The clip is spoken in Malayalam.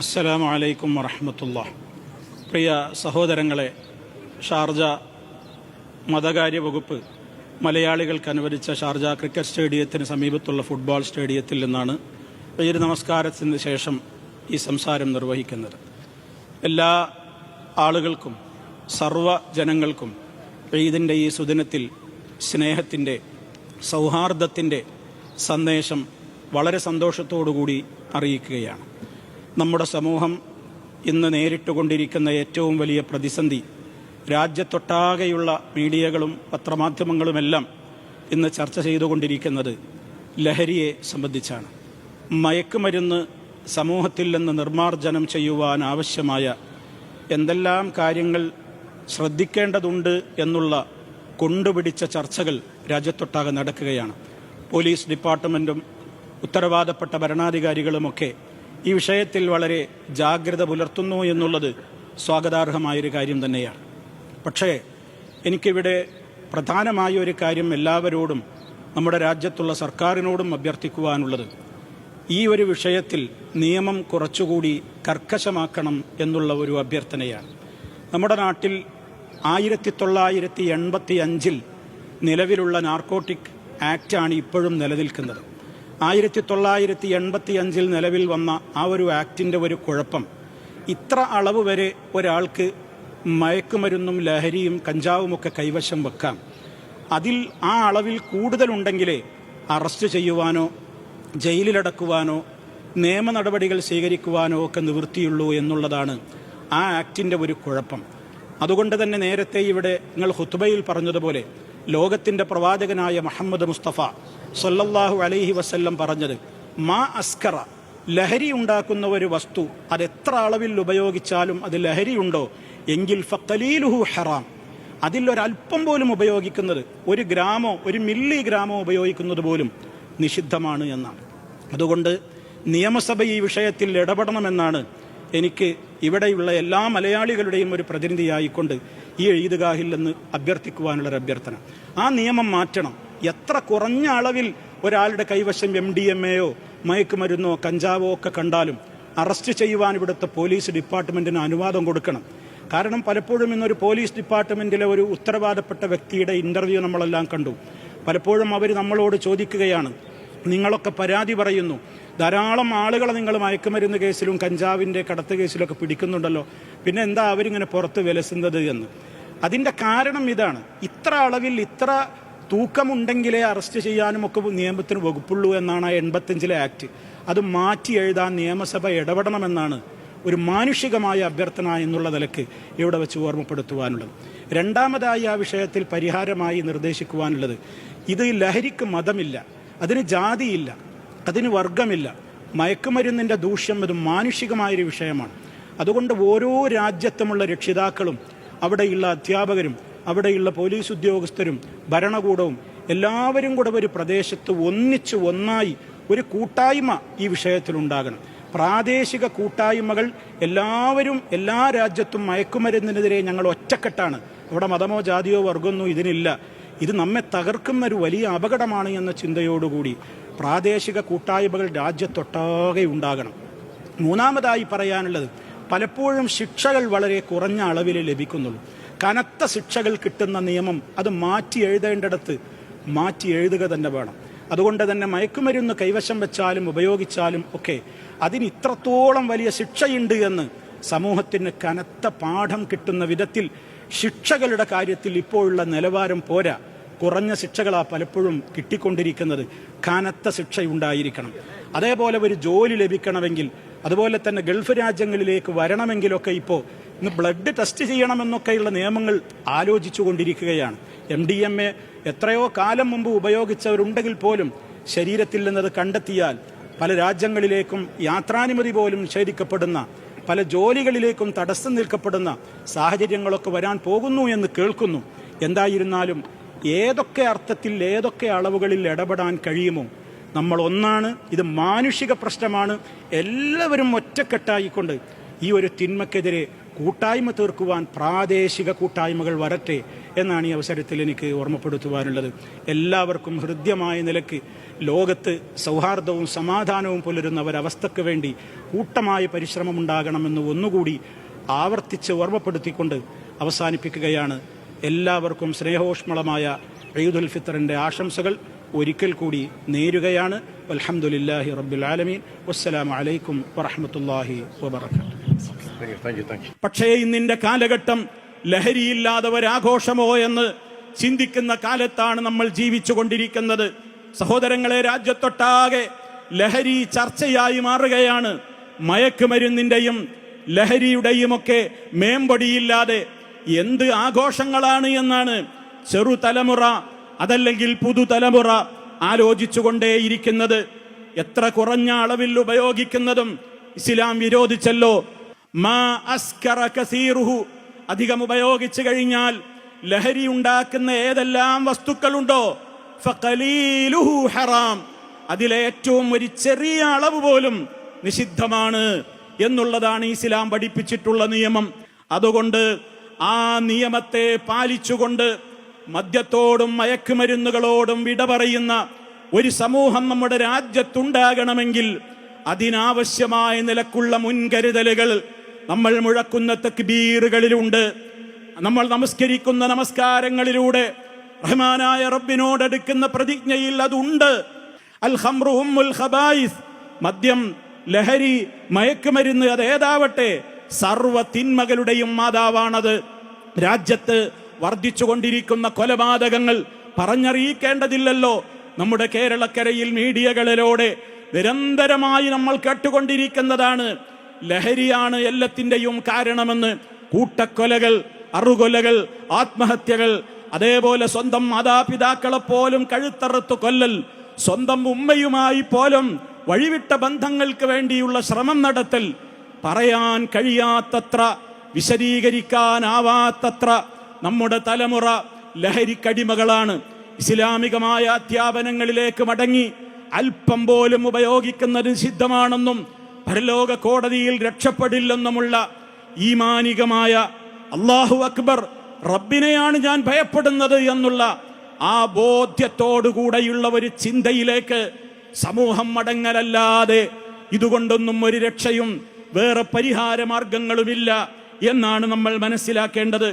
അസ്സലാമു അലൈക്കും വറഹ്മത്തുള്ളാഹി. പ്രിയ സഹോദരങ്ങളെ, ഷാർജ മതകാര്യ വകുപ്പ് മലയാളികൾക്ക് അനുവദിച്ച ഷാർജ ക്രിക്കറ്റ് സ്റ്റേഡിയത്തിന് സമീപത്തുള്ള ഫുട്ബോൾ സ്റ്റേഡിയത്തിൽ നിന്നാണ് ഈദ് നമസ്കാരത്തിന് ശേഷം ഈ സംസാരം നിർവഹിക്കുന്നത്. എല്ലാ ആളുകൾക്കും സർവ്വ ജനങ്ങൾക്കും ഈദിൻ്റെ ഈ സുദിനത്തിൽ സ്നേഹത്തിൻ്റെ, സൗഹാർദ്ദത്തിൻ്റെ സന്ദേശം വളരെ സന്തോഷത്തോടുകൂടി അറിയിക്കുകയാണ്. നമ്മുടെ സമൂഹം ഇന്ന് നേരിട്ടുകൊണ്ടിരിക്കുന്ന ഏറ്റവും വലിയ പ്രതിസന്ധി രാജ്യത്തൊട്ടാകെയുള്ള മീഡിയകളും പത്രമാധ്യമങ്ങളുമെല്ലാം ഇന്ന് ചർച്ച ചെയ്തുകൊണ്ടിരിക്കുന്നത് ലഹരിയെ സംബന്ധിച്ചാണ്. മയക്കുമരുന്ന് സമൂഹത്തിൽ നിന്ന് നിർമ്മാർജ്ജനം ചെയ്യുവാൻ ആവശ്യമായ എന്തെല്ലാം കാര്യങ്ങൾ ശ്രദ്ധിക്കേണ്ടതുണ്ട് എന്നുള്ള കൊണ്ടുപിടിച്ച ചർച്ചകൾ രാജ്യത്തൊട്ടാകെ നടക്കുകയാണ്. പോലീസ് ഡിപ്പാർട്ട്മെൻറ്റും ഉത്തരവാദപ്പെട്ട ഭരണാധികാരികളുമൊക്കെ ഈ വിഷയത്തിൽ വളരെ ജാഗ്രത പുലർത്തുന്നു എന്നുള്ളത് സ്വാഗതാർഹമായൊരു കാര്യം തന്നെയാണ്. പക്ഷേ എനിക്കിവിടെ പ്രധാനമായ ഒരു കാര്യം എല്ലാവരോടും, നമ്മുടെ രാജ്യത്തുള്ള സർക്കാരിനോടും അഭ്യർത്ഥിക്കുവാനുള്ളത്, ഈ ഒരു വിഷയത്തിൽ നിയമം കുറച്ചുകൂടി കർക്കശമാക്കണം എന്നുള്ള ഒരു അഭ്യർത്ഥനയാണ്. നമ്മുടെ നാട്ടിൽ 1985 നിലവിലുള്ള നാർക്കോട്ടിക് ആക്റ്റാണ് ഇപ്പോഴും നിലനിൽക്കുന്നത്. 1985 നിലവിൽ വന്ന ആ ഒരു ആക്ടിൻ്റെ ഒരു കുഴപ്പം, ഇത്ര അളവ് വരെ ഒരാൾക്ക് മയക്കുമരുന്നും ലഹരിയും കഞ്ചാവുമൊക്കെ കൈവശം വെക്കാം. അതിൽ ആ അളവിൽ കൂടുതലുണ്ടെങ്കിലേ അറസ്റ്റ് ചെയ്യുവാനോ ജയിലിലടക്കുവാനോ നിയമ നടപടികൾ സ്വീകരിക്കുവാനോ ഒക്കെ നിവൃത്തിയുള്ളൂ എന്നുള്ളതാണ് ആ ആക്ടിൻ്റെ ഒരു കുഴപ്പം. അതുകൊണ്ട് തന്നെ നേരത്തെ ഇവിടെ നിങ്ങൾ ഖുത്ബയിൽ പറഞ്ഞതുപോലെ ലോകത്തിൻ്റെ പ്രവാചകനായ മുഹമ്മദ് മുസ്തഫ സല്ലല്ലാഹു അലൈഹി വസല്ലം പറഞ്ഞത്, മാ അസ്കറ, ലഹരി ഉണ്ടാക്കുന്ന ഒരു വസ്തു അതെത്ര അളവിൽ ഉപയോഗിച്ചാലും അത് ലഹരിയുണ്ടോ എങ്കിൽ ഫഖലീലുഹു ഹറാം, അതിലൊരൽപ്പം പോലും ഉപയോഗിക്കുന്നത്, 1 ഗ്രാമോ 1 മില്ലി ഗ്രാമോ ഉപയോഗിക്കുന്നത് പോലും നിഷിദ്ധമാണ് എന്നാണ്. അതുകൊണ്ട് നിയമസഭ ഈ വിഷയത്തിൽ ഇടപെടണമെന്നാണ് എനിക്ക് ഇവിടെയുള്ള എല്ലാ മലയാളികളുടെയും ഒരു പ്രതിനിധിയായിക്കൊണ്ട് ഈ ഈദ്ഗാഹിൽ നിന്ന് അഭ്യർത്ഥിക്കുവാനുള്ളൊരു അഭ്യർത്ഥന. ആ നിയമം മാറ്റണം. എത്ര കുറഞ്ഞ അളവിൽ ഒരാളുടെ കൈവശം MDMA മയക്കുമരുന്നോ കഞ്ചാവോ ഒക്കെ കണ്ടാലും അറസ്റ്റ് ചെയ്യുവാൻ ഇവിടുത്തെ പോലീസ് ഡിപ്പാർട്ട്മെൻറ്റിന് അനുവാദം കൊടുക്കണം. കാരണം പലപ്പോഴും ഇന്നൊരു പോലീസ് ഡിപ്പാർട്ട്മെൻറ്റിലെ ഒരു ഉത്തരവാദപ്പെട്ട വ്യക്തിയുടെ ഇൻ്റർവ്യൂ നമ്മളെല്ലാം കണ്ടു. പലപ്പോഴും അവർ നമ്മളോട് ചോദിക്കുകയാണ്, നിങ്ങളൊക്കെ പരാതി പറയുന്നു, ധാരാളം ആളുകളെ നിങ്ങൾ മയക്കുമരുന്ന് കേസിലും കഞ്ചാവിൻ്റെ കടത്ത് കേസിലൊക്കെ പിടിക്കുന്നുണ്ടല്ലോ, പിന്നെ എന്താ അവരിങ്ങനെ പുറത്ത് വിലസുന്നത് എന്ന്. അതിൻ്റെ കാരണം ഇതാണ്, ഇത്ര അളവിൽ ഇത്ര തൂക്കമുണ്ടെങ്കിലേ അറസ്റ്റ് ചെയ്യാനും ഒക്കെ നിയമത്തിന് വകുപ്പുള്ളൂ എന്നാണ് 85 ആക്ട്. അത് മാറ്റി എഴുതാൻ നിയമസഭ ഇടപെടണമെന്നാണ് ഒരു മാനുഷികമായ അഭ്യർത്ഥന എന്നുള്ള നിലക്ക് ഇവിടെ വെച്ച് ഓർമ്മപ്പെടുത്തുവാനുള്ളത്. രണ്ടാമതായി ആ വിഷയത്തിൽ പരിഹാരമായി നിർദ്ദേശിക്കുവാനുള്ളത്, ഇത് ലഹരിക്ക് മതമില്ല, അതിന് ജാതിയില്ല, അതിന് വർഗമില്ല. മയക്കുമരുന്നിൻ്റെ ദൂഷ്യം അത് മാനുഷികമായൊരു വിഷയമാണ്. അതുകൊണ്ട് ഓരോ രാജ്യത്തുമുള്ള രക്ഷിതാക്കളും അവിടെയുള്ള അധ്യാപകരും അവിടെയുള്ള പോലീസ് ഉദ്യോഗസ്ഥരും ഭരണകൂടവും എല്ലാവരും കൂടെ ഒരു പ്രദേശത്ത് ഒന്നായി ഒരു കൂട്ടായ്മ ഈ വിഷയത്തിലുണ്ടാകണം. പ്രാദേശിക കൂട്ടായ്മകൾ എല്ലാവരും എല്ലാ രാജ്യത്തും മയക്കുമരുന്നിനെതിരെ ഞങ്ങൾ ഒറ്റക്കെട്ടാണ്, അവിടെ മതമോ ജാതിയോ വർഗമൊന്നും ഇതിനില്ല, ഇത് നമ്മെ തകർക്കുന്ന ഒരു വലിയ അപകടമാണ് എന്ന ചിന്തയോടുകൂടി പ്രാദേശിക കൂട്ടായ്മകൾ രാജ്യത്തൊട്ടാകെ ഉണ്ടാകണം. മൂന്നാമതായി പറയാനുള്ളത്, പലപ്പോഴും ശിക്ഷകൾ വളരെ കുറഞ്ഞ അളവിൽ ലഭിക്കുന്നുള്ളൂ. കനത്ത ശിക്ഷകൾ കിട്ടുന്ന നിയമം അത് മാറ്റി എഴുതേണ്ടിടത്ത് മാറ്റി എഴുതുക തന്നെ വേണം. അതുകൊണ്ട് തന്നെ മയക്കുമരുന്ന് കൈവശം വെച്ചാലും ഉപയോഗിച്ചാലും ഒക്കെ അതിന് ഇത്രത്തോളം വലിയ ശിക്ഷയുണ്ട് എന്ന് സമൂഹത്തിന് കനത്ത പാഠം കിട്ടുന്ന വിധത്തിൽ ശിക്ഷകളുടെ കാര്യത്തിൽ ഇപ്പോഴുള്ള നിലവാരം പോരാ. കുറഞ്ഞ ശിക്ഷകളാണ് പലപ്പോഴും കിട്ടിക്കൊണ്ടിരിക്കുന്നത്. കനത്ത ശിക്ഷയുണ്ടായിരിക്കണം. അതേപോലെ ഒരു ജോലി ലഭിക്കണമെങ്കിൽ, അതുപോലെ തന്നെ ഗൾഫ് രാജ്യങ്ങളിലേക്ക് വരണമെങ്കിലൊക്കെ ഇപ്പോൾ ഇന്ന് ബ്ലഡ് ടെസ്റ്റ് ചെയ്യണമെന്നൊക്കെയുള്ള നിയമങ്ങൾ ആലോചിച്ചു കൊണ്ടിരിക്കുകയാണ്. MDMA എത്രയോ കാലം മുമ്പ് ഉപയോഗിച്ചവരുണ്ടെങ്കിൽ പോലും ശരീരത്തിൽ നിന്നത് കണ്ടെത്തിയാൽ പല രാജ്യങ്ങളിലേക്കും യാത്രാനുമതി പോലും നിഷേധിക്കപ്പെടുന്ന, പല ജോലികളിലേക്കും തടസ്സം നിൽക്കപ്പെടുന്ന സാഹചര്യങ്ങളൊക്കെ വരാൻ പോകുന്നു എന്ന് കേൾക്കുന്നു. എന്തായിരുന്നാലും ഏതൊക്കെ അർത്ഥത്തിൽ ഏതൊക്കെ അളവുകളിൽ ഇടപെടാൻ കഴിയുമോ നമ്മൾ ഒന്നാണ്. ഇത് മാനുഷിക പ്രശ്നമാണ്. എല്ലാവരും ഒറ്റക്കെട്ടായിക്കൊണ്ട് ഈ ഒരു തിന്മക്കെതിരെ കൂട്ടായ്മ തീർക്കുവാൻ പ്രാദേശിക കൂട്ടായ്മകൾ വരട്ടെ എന്നാണ് ഈ അവസരത്തിൽ എനിക്ക് ഓർമ്മപ്പെടുത്തുവാനുള്ളത്. എല്ലാവർക്കും ഹൃദ്യമായ നിലയ്ക്ക് ലോകത്ത് സൗഹാർദ്ദവും സമാധാനവും പുലരുന്ന ഒരവസ്ഥയ്ക്ക് വേണ്ടി കൂട്ടമായ പരിശ്രമമുണ്ടാകണമെന്ന് ഒന്നുകൂടി ആവർത്തിച്ച് ഓർമ്മപ്പെടുത്തിക്കൊണ്ട് അവസാനിപ്പിക്കുകയാണ്. എല്ലാവർക്കും സ്നേഹോഷ്മളമായ ഈദുൽ ഫിത്തറിൻ്റെ ആശംസകൾ ഒരിക്കൽ കൂടി നേരുകയാണ്. അൽഹംദുലില്ലാഹി റബ്ബിൽ ആലമീൻ. വസ്സലാമു അലൈക്കും വറഹ്മത്തുള്ളാഹി വബറകാതുഹു. പക്ഷേ ഇന്നിന്റെ കാലഘട്ടം ലഹരിയില്ലാതെ ഒരാഘോഷമോ എന്ന് ചിന്തിക്കുന്ന കാലത്താണ് നമ്മൾ ജീവിച്ചു കൊണ്ടിരിക്കുന്നത്. സഹോദരങ്ങളെ, രാജ്യത്തൊട്ടാകെ ലഹരി ചർച്ചയായി മാറുകയാണ്. മയക്കുമരുന്നിന്റെയും ലഹരിയുടെയുമൊക്കെ മേമ്പൊടിയില്ലാതെ എന്ത് ആഘോഷങ്ങളാണ് എന്നാണ് ചെറുതലമുറ അതല്ലെങ്കിൽ പുതുതലമുറ ആലോചിച്ചുകൊണ്ടേയിരിക്കുന്നത്. എത്ര കുറഞ്ഞ അളവിൽ ഉപയോഗിക്കുന്നതും ഇസ്ലാം വിരോധിച്ചല്ലോ. മാ അസ്കറ കസീറുഹു, അധികം ഉപയോഗിച്ചു കഴിഞ്ഞാൽ ലഹരി ഉണ്ടാക്കുന്ന ഏതെല്ലാം വസ്തുക്കളുണ്ടോ ഫഖലീലുഹു ഹറാം, അതിലെ ഏറ്റവും ഒരു ചെറിയ അളവ് പോലും നിഷിദ്ധമാണ് എന്നുള്ളതാണ് ഇസ്ലാം പഠിപ്പിച്ചിട്ടുള്ള നിയമം. അതുകൊണ്ട് ആ നിയമത്തെ പാലിച്ചുകൊണ്ട് മദ്യത്തോടും മയക്കുമരുന്നുകളോടും വിട പറയുന്ന ഒരു സമൂഹം നമ്മുടെ രാജ്യത്തുണ്ടാകണമെങ്കിൽ അതിനാവശ്യമായ നിലക്കുള്ള മുൻകരുതലുകൾ നമ്മൾ മുഴക്കുന്ന തക്ബീറുകളിലുണ്ട്, നമ്മൾ നമസ്കരിക്കുന്ന നമസ്കാരങ്ങളിലൂടെ റഹ്മാനായ റബ്ബിനോടടുക്കുന്ന പ്രതിജ്ഞയിൽ അതുണ്ട്. അൽ ഖംറു ഉമ്മുൽ ഖബായിസ്, മദ്യം, ലഹരി, മയക്കുമരുന്ന് അതേതാവട്ടെ സർവ തിന്മകളുടെയും മാതാവാണത്. രാജ്യത്ത് വർദ്ധിച്ചുകൊണ്ടിരിക്കുന്ന കൊലപാതകങ്ങൾ പറഞ്ഞറിയിക്കേണ്ടതില്ലല്ലോ. നമ്മുടെ കേരളക്കരയിൽ മീഡിയകളിലൂടെ നിരന്തരമായി നമ്മൾ കേട്ടുകൊണ്ടിരിക്കുന്നതാണ്. ലഹരിയാണ് എല്ലാത്തിൻ്റെയും കാരണമെന്ന്. കൂട്ടക്കൊലകൾ, അറുകൊലകൾ, ആത്മഹത്യകൾ, അതേപോലെ സ്വന്തം മാതാപിതാക്കളെ പോലും കഴുത്തറുത്ത് കൊല്ലൽ, സ്വന്തം ഉമ്മയുമായി പോലും വഴിവിട്ട ബന്ധങ്ങൾക്ക് വേണ്ടിയുള്ള ശ്രമം നടത്തൽ, പറയാൻ കഴിയാത്തത്ര, വിശദീകരിക്കാനാവാത്തത്ര നമ്മുടെ തലമുറ ലഹരിക്കടിമകളാണ്. ഇസ്ലാമികമായ അധ്യാപനങ്ങളിലേക്ക് മടങ്ങി അല്പം പോലും ഉപയോഗിക്കുന്നത് സിദ്ധമാണെന്നും പരലോക കോടതിയിൽ രക്ഷപ്പെടില്ലെന്നുമുള്ള ഈമാനികമായ അല്ലാഹു അക്ബർ, റബ്ബിനെയാണ് ഞാൻ ഭയപ്പെടുന്നത് എന്നുള്ള ആ ബോധ്യത്തോടുകൂടെയുള്ള ഒരു ചിന്തയിലേക്ക് സമൂഹം മടങ്ങലല്ലാതെ ഇതുകൊണ്ടൊന്നും ഒരു രക്ഷയും വേറെ പരിഹാര മാർഗങ്ങളുമില്ല എന്നാണ് നമ്മൾ മനസ്സിലാക്കേണ്ടത്.